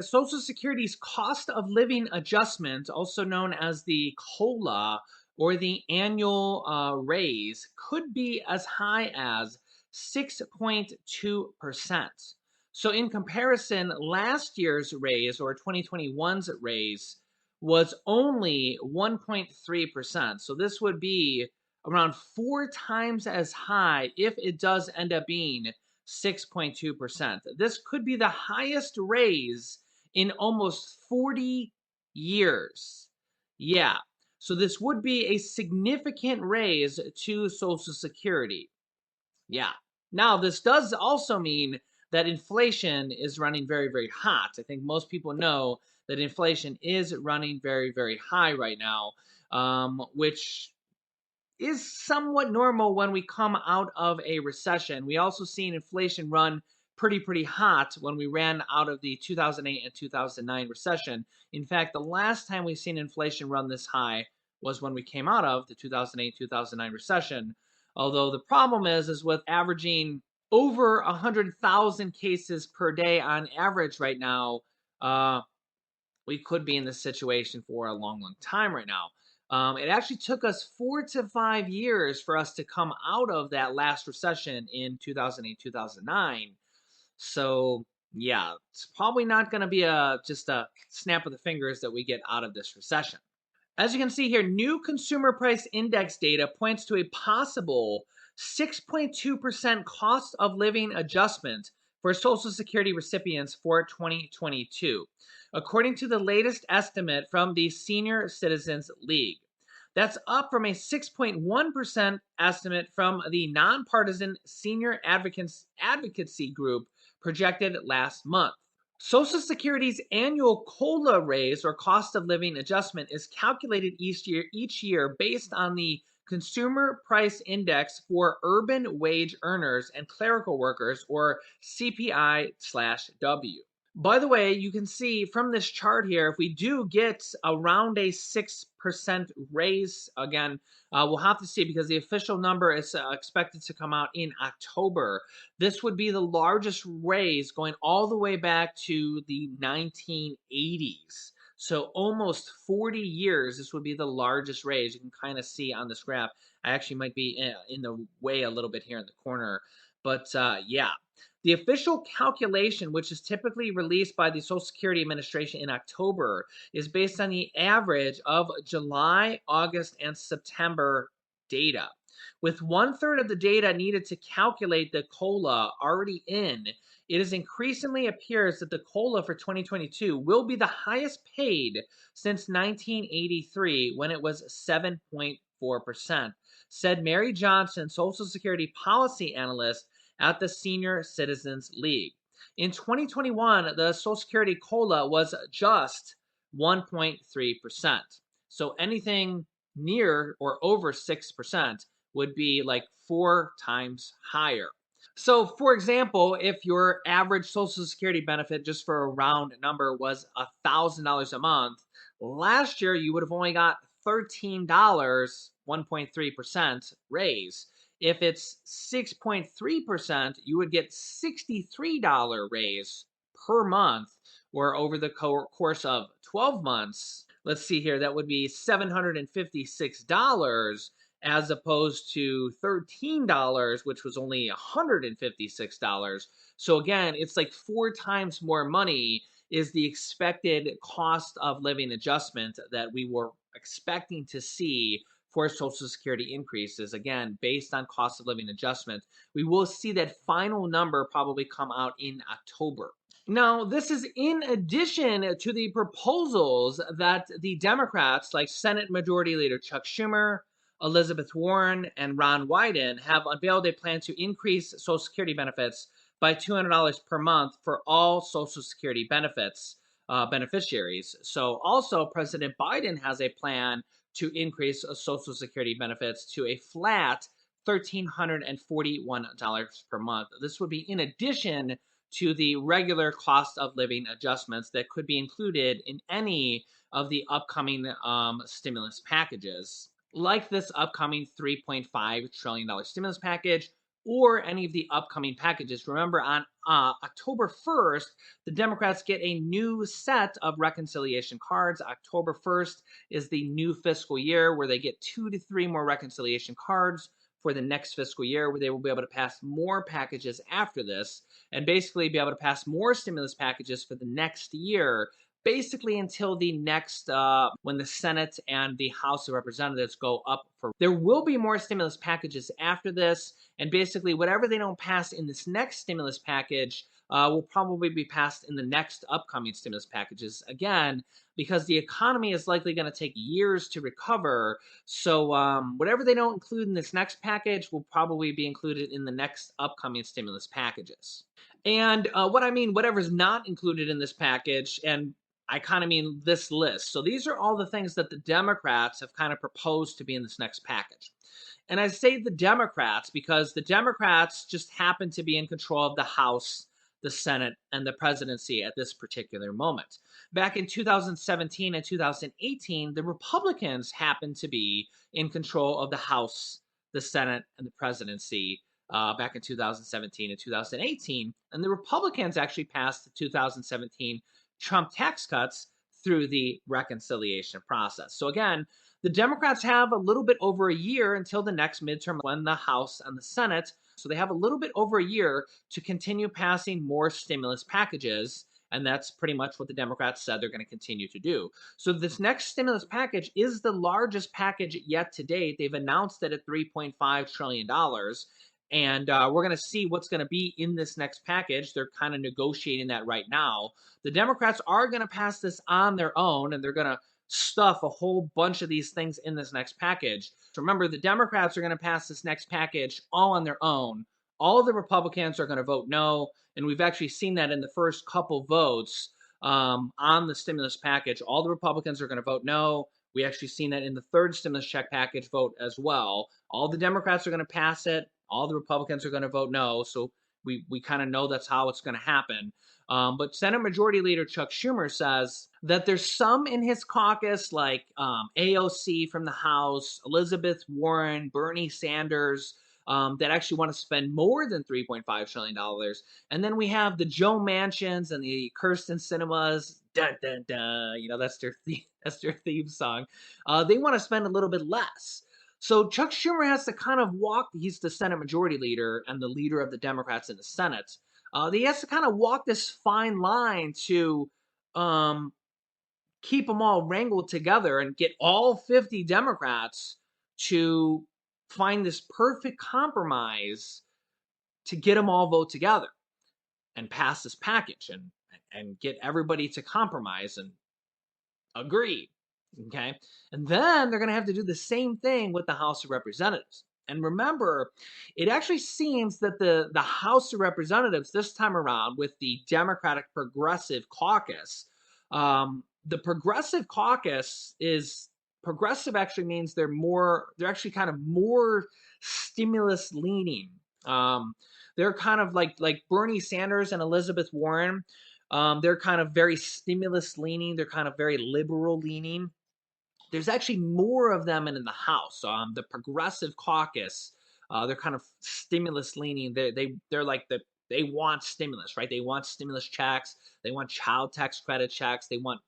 Social Security's cost of living adjustment, also known as the COLA or the annual raise, could be as high as 6.2%. So, in comparison, last year's raise or 2021's raise was only 1.3%. So, this would be around 4 times as high if it does end up being 6.2%. This could be the highest raise in almost 40 years. Yeah. So this would be a significant raise to Social Security. Yeah. Now, this does also mean that inflation is running very, very hot. I think most people know that inflation is running very, very high right now, which is somewhat normal when we come out of a recession. We also seen inflation run pretty hot when we ran out of the 2008 and 2009 recession. In fact, the last time we seen inflation run this high was when we came out of the 2008-2009 recession. Although the problem is with averaging over 100,000 cases per day on average right now, we could be in this situation for a long time right now. It actually took us 4 to 5 years for us to come out of that last recession in 2008, 2009. So, yeah, it's probably not going to be just a snap of the fingers that we get out of this recession. As you can see here, new consumer price index data points to a possible 6.2% cost of living adjustment for Social Security recipients for 2022, according to the latest estimate from the Senior Citizens League. That's up from a 6.1% estimate from the nonpartisan Senior Advocacy Group projected last month. Social Security's annual COLA raise or cost of living adjustment is calculated each year based on the Consumer Price Index for urban wage earners and clerical workers, or CPI/W. By the way, you can see from this chart here, if we do get around a 6% raise, again, we'll have to see because the official number is expected to come out in October. This would be the largest raise going all the way back to the 1980s. So almost 40 years, this would be the largest raise. You can kind of see on this graph. I actually might be in the way a little bit here in the corner. But yeah, the official calculation, which is typically released by the Social Security Administration in October, is based on the average of July, August, and September data. With 1/3 of the data needed to calculate the COLA already in, it is increasingly appears that the COLA for 2022 will be the highest paid since 1983 when it was 7.4%, said Mary Johnson, Social Security policy analyst at the Senior Citizens League. In 2021, the Social Security COLA was just 1.3%. So anything near or over 6% would be like 4 times higher. So, for example, if your average Social Security benefit, just for a round number, was $1,000 a month, last year you would have only got $13, 1.3% raise. If it's 6.3%, you would get $63 raise per month, or over the course of 12 months. Let's see here, that would be $756 as opposed to $13, which was only $156. So again, it's like 4 times more money is the expected cost of living adjustment that we were expecting to see for Social Security increases. Again, based on cost of living adjustment, we will see that final number probably come out in October. Now, this is in addition to the proposals that the Democrats, like Senate Majority Leader Chuck Schumer, Elizabeth Warren, and Ron Wyden, have unveiled a plan to increase Social Security benefits by $200 per month for all Social Security benefits beneficiaries. So, also, President Biden has a plan to increase Social Security benefits to a flat $1,341 per month. This would be in addition to the regular cost of living adjustments that could be included in any of the upcoming stimulus packages, like this upcoming $3.5 trillion stimulus package or any of the upcoming packages. Remember, on October 1st, the Democrats get a new set of reconciliation cards. October 1st is the new fiscal year where they get 2 to 3 more reconciliation cards for the next fiscal year, where they will be able to pass more packages after this and basically be able to pass more stimulus packages for the next year, basically until the next when the Senate and the House of Representatives go up for. There will be more stimulus packages after this, and basically whatever they don't pass in this next stimulus package will probably be passed in the next upcoming stimulus packages again, because the economy is likely going to take years to recover. So whatever they don't include in this next package will probably be included in the next upcoming stimulus packages. And what I mean, whatever's not included in this package, and I kind of mean this list. So these are all the things that the Democrats have kind of proposed to be in this next package. And I say the Democrats because the Democrats just happen to be in control of the House, the Senate, and the presidency at this particular moment. Back in 2017 and 2018, the Republicans happened to be in control of the House, the Senate, and the presidency back in 2017 and 2018. And the Republicans actually passed the 2017 Trump tax cuts through the reconciliation process. So again, the Democrats have a little bit over a year until the next midterm when the House and the Senate. So they have a little bit over a year to continue passing more stimulus packages. And that's pretty much what the Democrats said they're going to continue to do. So this next stimulus package is the largest package yet to date. They've announced it at $3.5 trillion. And we're going to see what's going to be in this next package. They're kind of negotiating that right now. The Democrats are going to pass this on their own, and they're going to stuff a whole bunch of these things in this next package. So remember, the Democrats are going to pass this next package all on their own. All of the Republicans are going to vote no, and we've actually seen that in the first couple votes on the stimulus package. All the Republicans are going to vote no. We actually seen that in the third stimulus check package vote as well. All the Democrats are going to pass it. All the Republicans are going to vote no. So we kind of know that's how it's going to happen. But Senate Majority Leader Chuck Schumer says that there's some in his caucus, like AOC from the House, Elizabeth Warren, Bernie Sanders, that actually want to spend more than $3.5 trillion. And then we have the Joe Manchins and the Kirsten Cinemas. Dun, dun, dun, that's their theme song. They want to spend a little bit less. So Chuck Schumer has to kind of walk. He's the Senate Majority Leader and the leader of the Democrats in the Senate. He has to kind of walk this fine line to keep them all wrangled together and get all 50 Democrats to find this perfect compromise to get them all vote together and pass this package and get everybody to compromise and agree. Okay. And then they're going to have to do the same thing with the House of Representatives. And remember, it actually seems that the House of Representatives this time around with the Democratic Progressive Caucus, the Progressive Caucus is progressive actually means they're actually kind of more stimulus leaning. They're kind of like Bernie Sanders and Elizabeth Warren. They're kind of very stimulus leaning. They're kind of very liberal leaning. There's actually more of them in the House. The Progressive Caucus, they're kind of stimulus leaning. They're like they want stimulus, right? They want stimulus checks. They want child tax credit checks. They want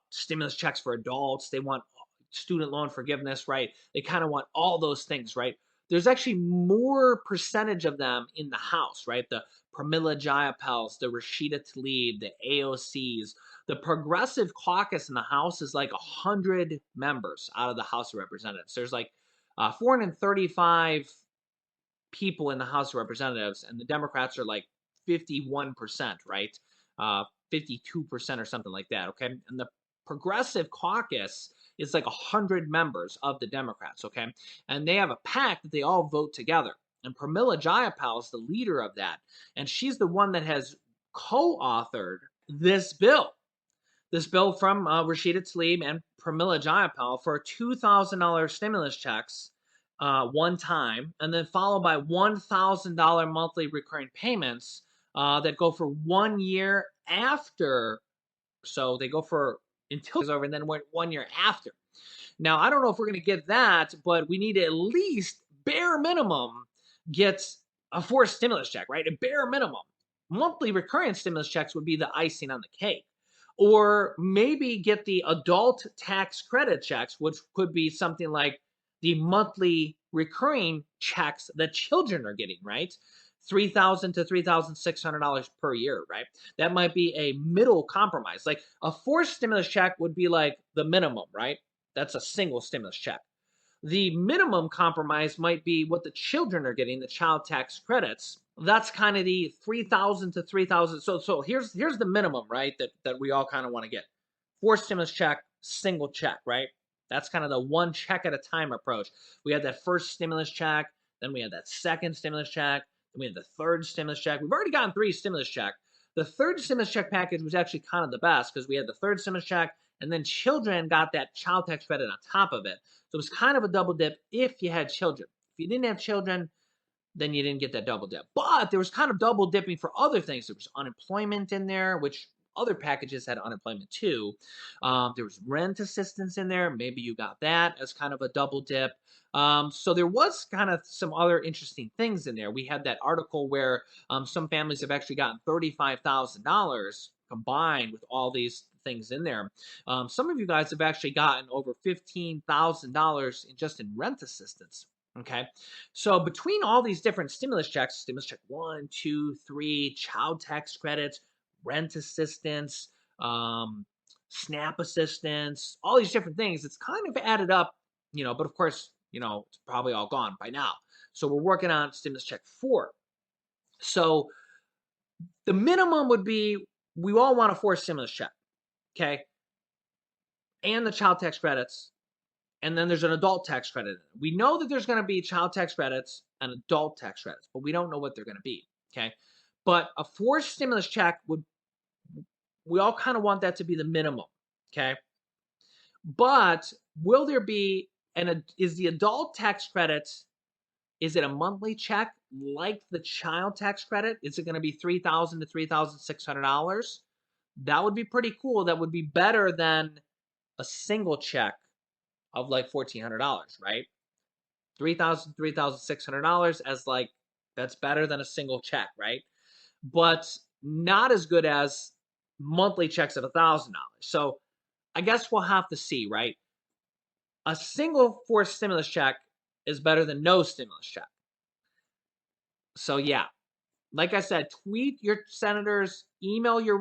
stimulus checks for adults. They want student loan forgiveness, right? They kind of want all those things, right? There's actually more percentage of them in the House, right? The Pramila Jayapals, the Rashida Tlaib, the AOCs. The Progressive Caucus in the House is like 100 members out of the House of Representatives. There's like 435 people in the House of Representatives, and the Democrats are like 51%, right? 52% or something like that, okay? And the Progressive Caucus is like 100 members of the Democrats, okay? And they have a pact that they all vote together. And Pramila Jayapal is the leader of that. And she's the one that has co-authored this bill. This bill from Rashida Tlaib and Pramila Jayapal for $2,000 stimulus checks one time, and then followed by $1,000 monthly recurring payments that go for 1 year after. So they go for until it's over, and then 1 year after. Now, I don't know if we're going to get that, but we need to at least bare minimum get a forced stimulus check, right? A bare minimum. Monthly recurring stimulus checks would be the icing on the cake. Or maybe get the adult tax credit checks, which could be something like the monthly recurring checks that children are getting, right? $3,000 to $3,600 per year, right? That might be a middle compromise. Like a forced stimulus check would be like the minimum, right? That's a single stimulus check. The minimum compromise might be what the children are getting, the child tax credits. That's kind of the 3,000 to 3,000. So here's the minimum, right? That we all kind of want to get. Forced stimulus check, single check, right? That's kind of the one check at a time approach. We had that first stimulus check, then we had that second stimulus check, then we had the third stimulus check. We've already gotten 3 stimulus check. The third stimulus check package was actually kind of the best because we had the third stimulus check, and then children got that child tax credit on top of it. So it was kind of a double dip if you had children. If you didn't have children, then you didn't get that double dip. But there was kind of double dipping for other things. There was unemployment in there, which other packages had unemployment too. There was rent assistance in there. Maybe you got that as kind of a double dip. So there was kind of some other interesting things in there. We had that article where some families have actually gotten $35,000 combined with all these things in there. Some of you guys have actually gotten over $15,000 just in rent assistance. Okay, so between all these different stimulus checks, stimulus check 1, 2, 3, child tax credits, rent assistance, SNAP assistance, all these different things, it's kind of added up, but of course, it's probably all gone by now. So we're working on stimulus check 4. So the minimum would be we all want a forced stimulus check, okay? And the child tax credits. And then there's an adult tax credit. We know that there's going to be child tax credits and adult tax credits, but we don't know what they're going to be. Okay. But a forced stimulus check we all kind of want that to be the minimum. Okay. But will there be, is the adult tax credit, is it a monthly check like the child tax credit? Is it going to be $3,000 to $3,600? That would be pretty cool. That would be better than a single check of like $1,400, right? $3,000, $3,600 as like, that's better than a single check, right? But not as good as monthly checks of $1,000. So I guess we'll have to see, right? A single forced stimulus check is better than no stimulus check. So yeah, like I said, tweet your senators, email your